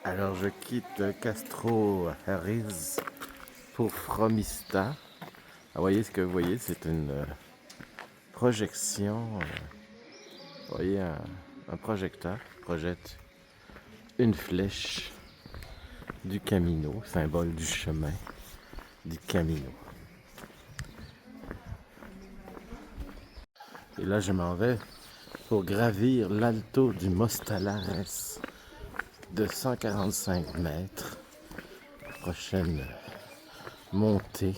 Alors je quitte Castro Harris pour Fromista. Ah, voyez ce que vous voyez, c'est une projection. Vous voyez un projecteur qui projette une flèche du Camino, symbole du chemin du Camino. Et là je m'en vais pour gravir l'Alto du Mostalares de 145 mètres. Prochaine montée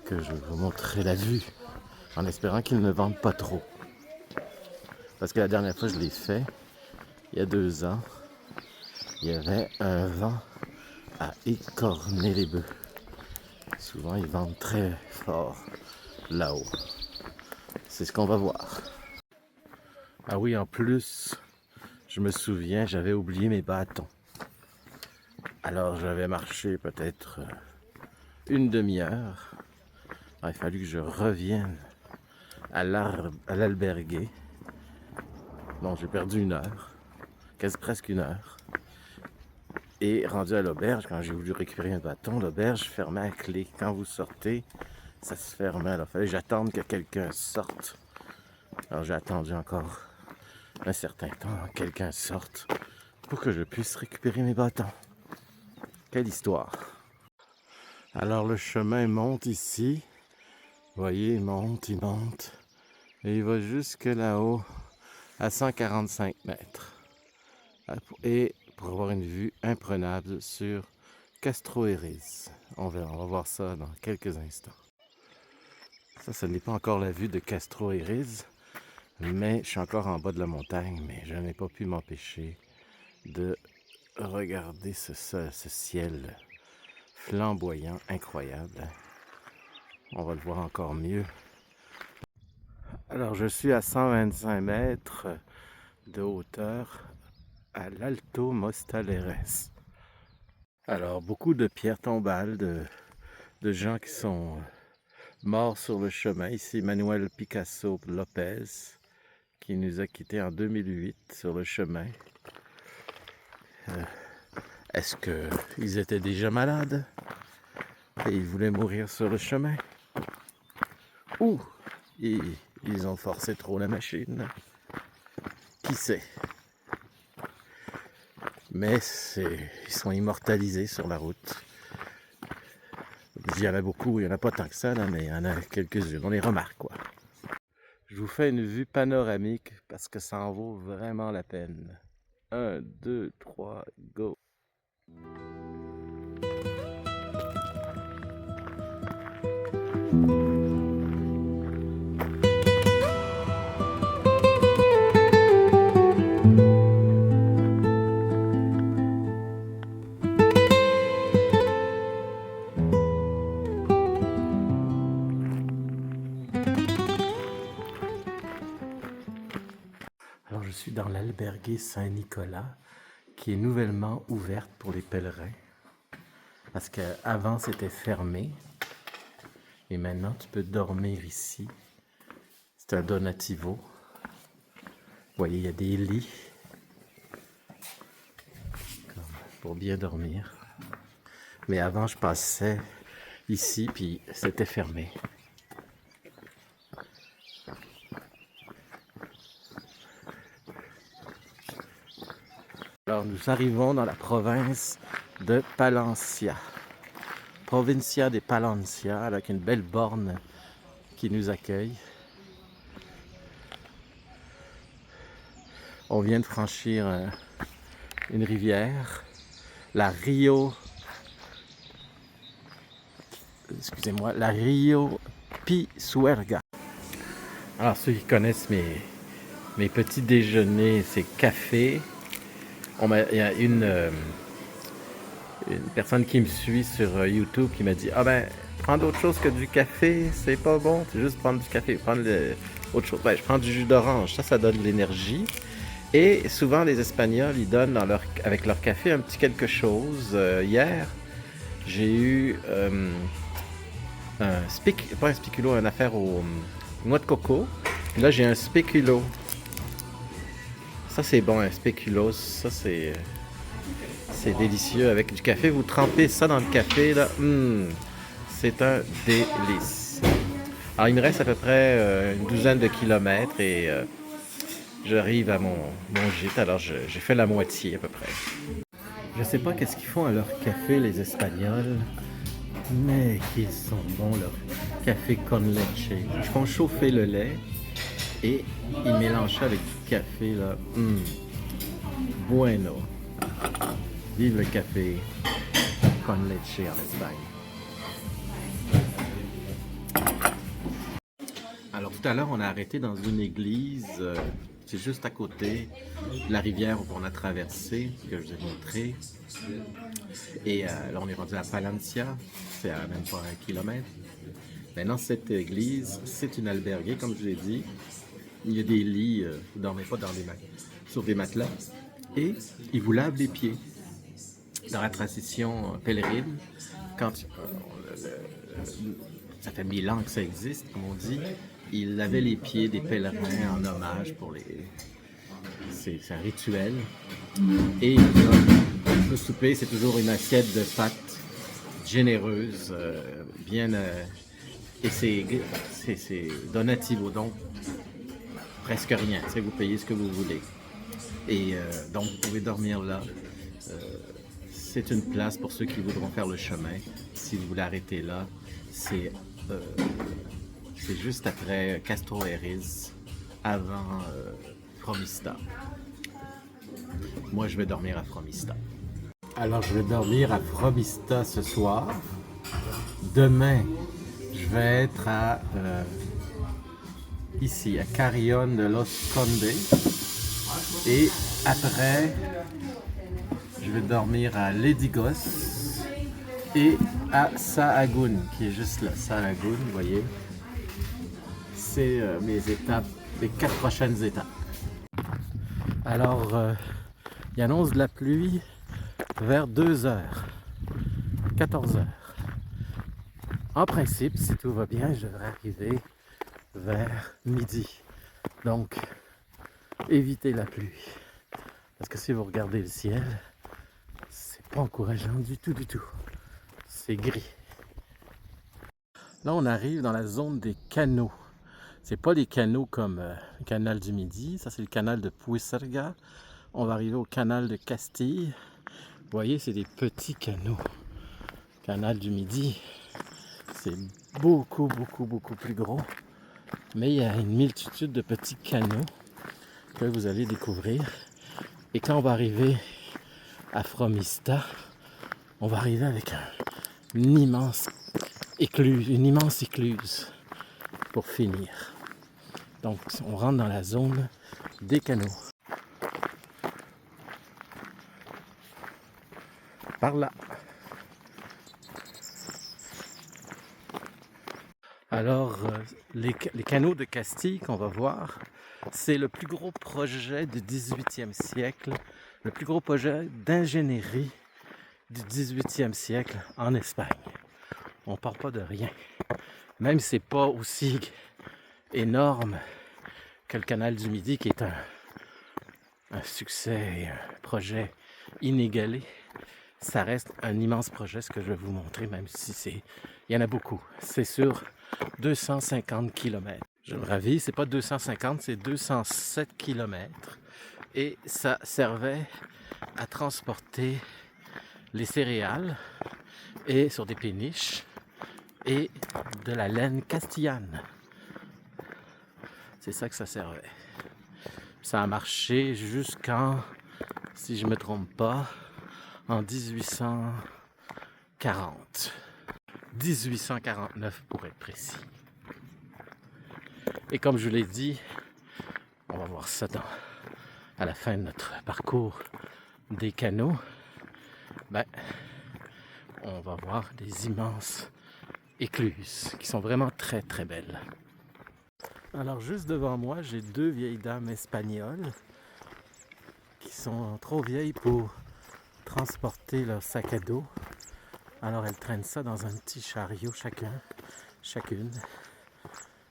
que je vous montrerai la vue en espérant qu'ils ne vendent pas trop. Parce que la dernière fois je l'ai fait, il y a 2 ans, il y avait un vent à écorner les bœufs. Souvent ils vendent très fort là-haut. C'est ce qu'on va voir. Ah oui, en plus, je me souviens, j'avais oublié mes bâtons. Alors j'avais marché peut-être une demi-heure. Il a fallu que je revienne à l'alberguer. Bon, j'ai perdu 1 heure, presque 1 heure. Et rendu à l'auberge, quand j'ai voulu récupérer un bâton, l'auberge fermait à clé. Quand vous sortez, ça se fermait. Alors il fallait que j'attende que quelqu'un sorte. Alors j'ai attendu encore un certain temps que quelqu'un sorte pour que je puisse récupérer mes bâtons. Quelle histoire! Alors le chemin monte ici. Vous voyez, il monte. Et il va jusque là-haut à 145 mètres. Et pour avoir une vue imprenable sur Castro Harris. On va voir ça dans quelques instants. Ça, ce n'est pas encore la vue de Castro Harris, mais je suis encore en bas de la montagne, mais je n'ai pas pu m'empêcher de regarder ce ciel flamboyant, incroyable. On va le voir encore mieux. Alors, je suis à 125 mètres de hauteur à l'Alto Mostaleres. Alors, beaucoup de pierres tombales, de gens qui sont morts sur le chemin. Ici, Manuel Picasso Lopez, qui nous a quittés en 2008 sur le chemin. Est-ce qu'ils étaient déjà malades et ils voulaient mourir sur le chemin? Ou ils ont forcé trop la machine? Qui sait? Mais ils sont immortalisés sur la route. Il y en a beaucoup, il n'y en a pas tant que ça, là, mais il y en a quelques-unes. On les remarque, quoi. Je vous fais une vue panoramique parce que ça en vaut vraiment la peine. 1, 2, 3, go! Alors je suis dans l'albergue Saint-Nicolas qui est nouvellement ouverte pour les pèlerins parce qu'avant c'était fermé et maintenant tu peux dormir ici. C'est un donativo. Vous voyez, il y a des lits pour bien dormir. Mais avant je passais ici puis c'était fermé. Alors nous arrivons dans la province de Palencia. Provincia de Palencia, avec une belle borne qui nous accueille. On vient de franchir une rivière, la Rio Pisuerga. Alors ceux qui connaissent mes petits déjeuners, c'est café. Il y a une personne qui me suit sur YouTube qui m'a dit: ah ben, prendre autre chose que du café, c'est pas bon, c'est juste prendre du café, prendre autre chose. Ben, je prends du jus d'orange, ça donne de l'énergie. Et souvent les Espagnols, ils donnent avec leur café un petit quelque chose. Hier, j'ai eu pas un spéculo, une affaire aux noix de coco. Là, j'ai un spéculo. Ça c'est bon, un spéculoos, ça c'est délicieux avec du café. Vous trempez ça dans le café là, c'est un délice. Alors il me reste à peu près une douzaine de kilomètres et j'arrive à mon gîte. Alors j'ai fait la moitié à peu près. Je sais pas qu'est-ce qu'ils font à leur café les Espagnols, mais qu'ils sont bons leur café con leche. Ils font chauffer le lait et ils mélangent ça avec du café là. Bueno. Vive le café con leche en Espagne. Alors tout à l'heure, on a arrêté dans une église, c'est juste à côté de la rivière qu'on a traversée, que je vous ai montré. Et là, on est rendu à Palencia, c'est à même pas 1 kilomètre. Maintenant, cette église, c'est une albergue, comme je vous l'ai dit. Il y a des lits, vous ne dormez pas sur des matelas. Et ils vous lavent les pieds. Dans la tradition pèlerine, quand ça fait 1000 ans que ça existe, comme on dit, ils lavaient les pieds des pèlerins en hommage pour les... C'est un rituel. Et le souper, c'est toujours une assiette de pâtes généreuse, bien... et c'est donativo, donc presque rien. Vous payez ce que vous voulez. Et donc, vous pouvez dormir là. C'est une place pour ceux qui voudront faire le chemin. Si vous voulez arrêter là, c'est juste après Castro Erez, avant Fromista. Moi, je vais dormir à Fromista. Alors, je vais dormir à Fromista ce soir. Demain, je vais être ici, à Carrion de los Condes. Et après, je vais dormir à Ledigos et à Sahagún, qui est juste là. Sahagún, vous voyez. C'est mes étapes, les 4 prochaines étapes. Alors, il annonce de la pluie vers 2h, 14h. En principe, si tout va bien, je devrais arriver vers midi. Donc, évitez la pluie. Parce que si vous regardez le ciel, c'est pas encourageant du tout, du tout. C'est gris. Là, on arrive dans la zone des canaux. C'est pas des canaux comme le canal du Midi. Ça, c'est le canal de Puigcerdá. On va arriver au canal de Castille. Vous voyez, c'est des petits canaux. Le canal du Midi, c'est beaucoup, beaucoup, beaucoup plus gros. Mais il y a une multitude de petits canaux que vous allez découvrir. Et quand on va arriver à Fromista, on va arriver avec une immense écluse pour finir. Donc on rentre dans la zone des canaux. Par là. Alors les canaux de Castille qu'on va voir, c'est le plus gros projet du 18e siècle, le plus gros projet d'ingénierie du 18e siècle en Espagne. On ne parle pas de rien. Même si c'est pas aussi énorme que le canal du Midi, qui est un succès et un projet inégalé, ça reste un immense projet, ce que je vais vous montrer, même si il y en a beaucoup. C'est sur 250 km. Je me ravis, c'est pas 250, c'est 207 km. Et ça servait à transporter les céréales et sur des péniches et de la laine castillane. C'est ça que ça servait. Ça a marché jusqu'en, si je ne me trompe pas, en 1840. 1849 pour être précis. Et comme je vous l'ai dit, on va voir ça à la fin de notre parcours des canaux. On va voir des immenses écluses qui sont vraiment très très belles. Alors juste devant moi, j'ai 2 vieilles dames espagnoles qui sont trop vieilles pour transporter leur sac à dos. Alors elles traînent ça dans un petit chariot chacune.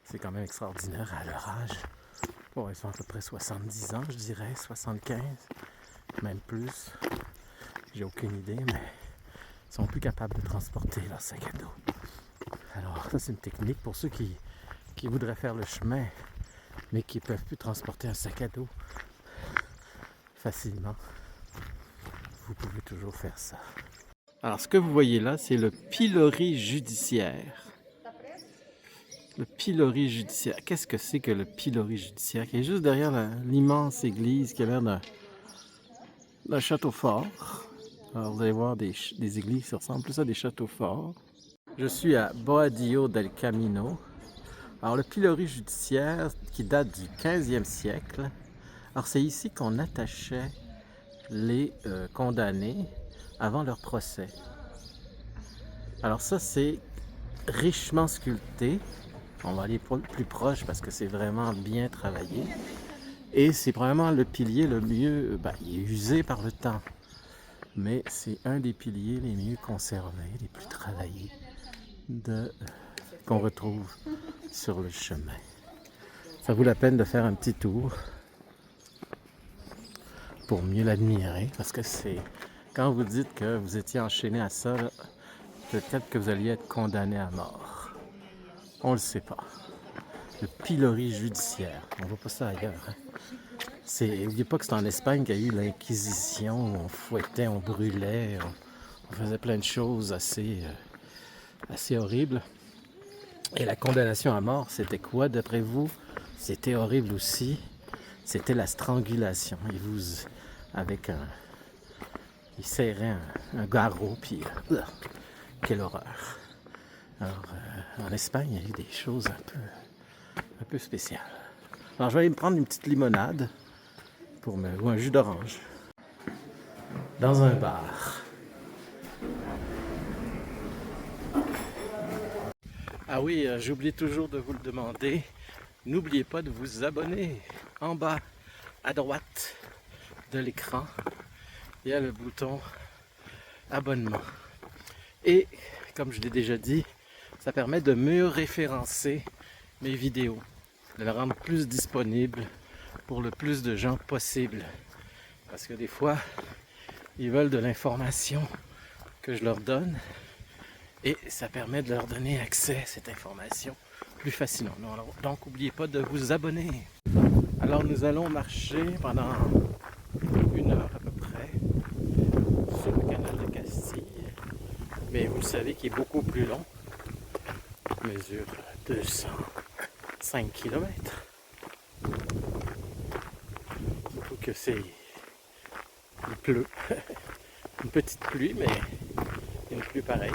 C'est quand même extraordinaire à leur âge. Bon, ils ont à peu près 70 ans, je dirais, 75, même plus. J'ai aucune idée, mais ils sont plus capables de transporter leur sac à dos. Alors ça, c'est une technique pour ceux qui voudraient faire le chemin, mais qui ne peuvent plus transporter un sac à dos facilement. Vous pouvez toujours faire ça. Alors, ce que vous voyez là, c'est le pilori judiciaire. Le pilori judiciaire. Qu'est-ce que c'est que le pilori judiciaire? Qui est juste derrière l'immense église qui a l'air d'un château fort. Alors, vous allez voir des églises qui ressemblent plus à des châteaux forts. Je suis à Boadillo del Camino. Alors, le pilori judiciaire qui date du 15e siècle. Alors, c'est ici qu'on attachait les condamnés avant leur procès. Alors ça, c'est richement sculpté. On va aller plus proche parce que c'est vraiment bien travaillé. Et c'est probablement le pilier le mieux... il est usé par le temps. Mais c'est un des piliers les mieux conservés, les plus travaillés qu'on retrouve sur le chemin. Ça vaut la peine de faire un petit tour pour mieux l'admirer parce que c'est... Quand vous dites que vous étiez enchaîné à ça, peut-être que vous alliez être condamné à mort. On le sait pas. Le pilori judiciaire. On voit pas ça ailleurs. Hein? N'oubliez pas que c'est en Espagne qu'il y a eu l'Inquisition. On fouettait, on brûlait, on faisait plein de choses assez horribles. Et la condamnation à mort, c'était quoi d'après vous? C'était horrible aussi. C'était la strangulation. Il serrait un garrot, puis quelle horreur. Alors, en Espagne, il y a eu des choses un peu spéciales. Alors, je vais aller me prendre une petite limonade ou un jus d'orange dans un bar. Ah oui, j'oublie toujours de vous le demander. N'oubliez pas de vous abonner. En bas, à droite de l'écran, il y a le bouton abonnement. Et, comme je l'ai déjà dit, ça permet de mieux référencer mes vidéos, de les rendre plus disponibles pour le plus de gens possible. Parce que des fois, ils veulent de l'information que je leur donne et ça permet de leur donner accès à cette information plus facilement. Donc, n'oubliez pas de vous abonner. Alors, nous allons marcher pendant 1 heure à peu près sur le canal de Castille. Mais vous savez qu'il est beaucoup plus long. Il mesure 205 km. Surtout que il pleut. Une petite pluie, mais une pluie pareille.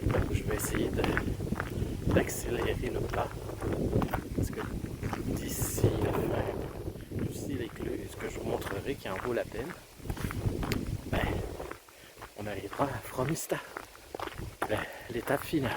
Donc je vais essayer d'accélérer le pas. Parce que d'ici l'écluse que je vous montrerai qui en vaut la peine, on arrivera à Fromista, l'étape finale.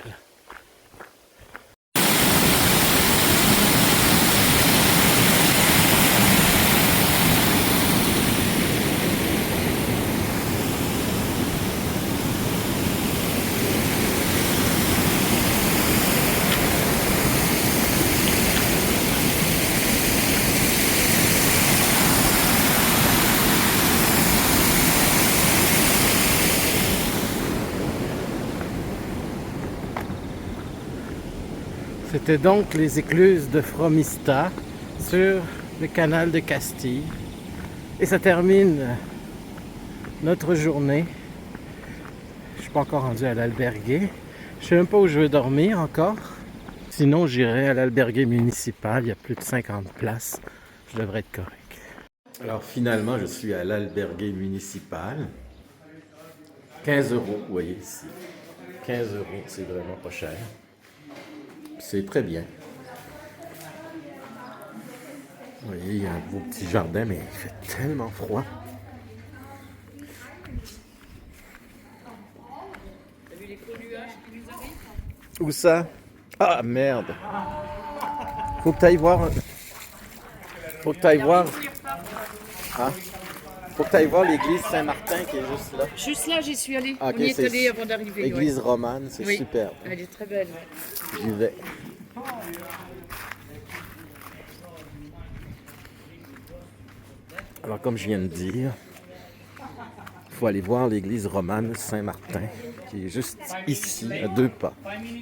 C'était donc les écluses de Fromista sur le canal de Castille. Et ça termine notre journée. Je suis pas encore rendu à l'albergue. Je sais même pas où je vais dormir encore. Sinon, j'irai à l'albergue municipal. Il y a plus de 50 places. Je devrais être correct. Alors finalement, je suis à l'albergue municipal. 15 €, vous voyez ici. 15 €, c'est vraiment pas cher. C'est très bien. Vous voyez, il y a un beau petit jardin, mais il fait tellement froid. T'as vu les gros nuages qui nous arrivent? Où ça? Ah merde! Faut que tu ailles voir. Faut que tu ailles voir. Ah. Faut que tu ailles voir l'église Saint-Martin qui est juste là. Juste là, j'y suis allée. Okay, on y est allé avant d'arriver. Église romane, c'est oui. super. Elle est très belle. J'y vais. Alors comme je viens de dire, il faut aller voir l'église romane Saint-Martin, qui est juste ici, à 2 pas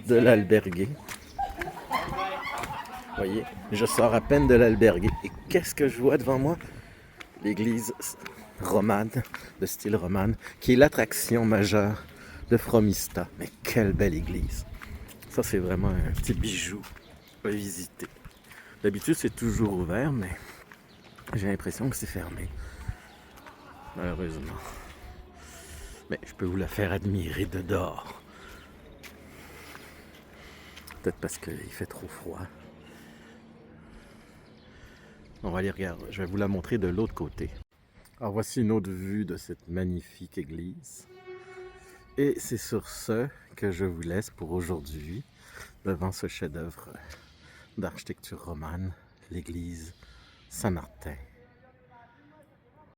de l'albergue. Vous voyez, je sors à peine de l'albergue. Et qu'est-ce que je vois devant moi? L'église romane, de style romane, qui est l'attraction majeure de Fromista. Mais quelle belle église! Ça, c'est vraiment un petit bijou à visiter. D'habitude, c'est toujours ouvert, mais j'ai l'impression que c'est fermé. Malheureusement. Mais je peux vous la faire admirer de dehors. Peut-être parce qu'il fait trop froid. On va aller regarder. Je vais vous la montrer de l'autre côté. Alors voici une autre vue de cette magnifique église. Et c'est sur ce que je vous laisse pour aujourd'hui, devant ce chef-d'œuvre d'architecture romane, l'église Saint-Martin.